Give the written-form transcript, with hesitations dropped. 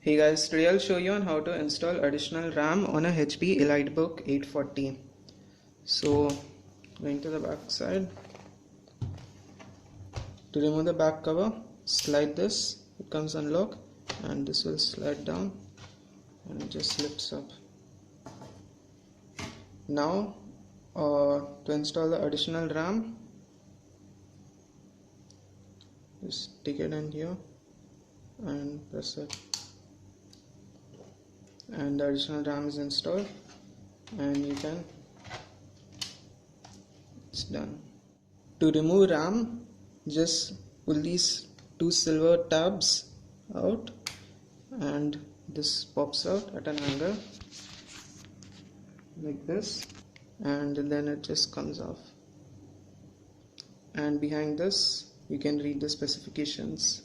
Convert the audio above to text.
Hey guys, today I'll show you on how to install additional RAM on a HP Elitebook 840. So, going to the back side. To remove the back cover, slide this, it comes unlock, and this will slide down and it just slips up. Now, to install the additional RAM, just stick it in here and press it. And the additional RAM is installed, and it's done. To remove RAM, just pull these two silver tabs out and this pops out at an angle like this, and then it just comes off. And behind this you can read the specifications.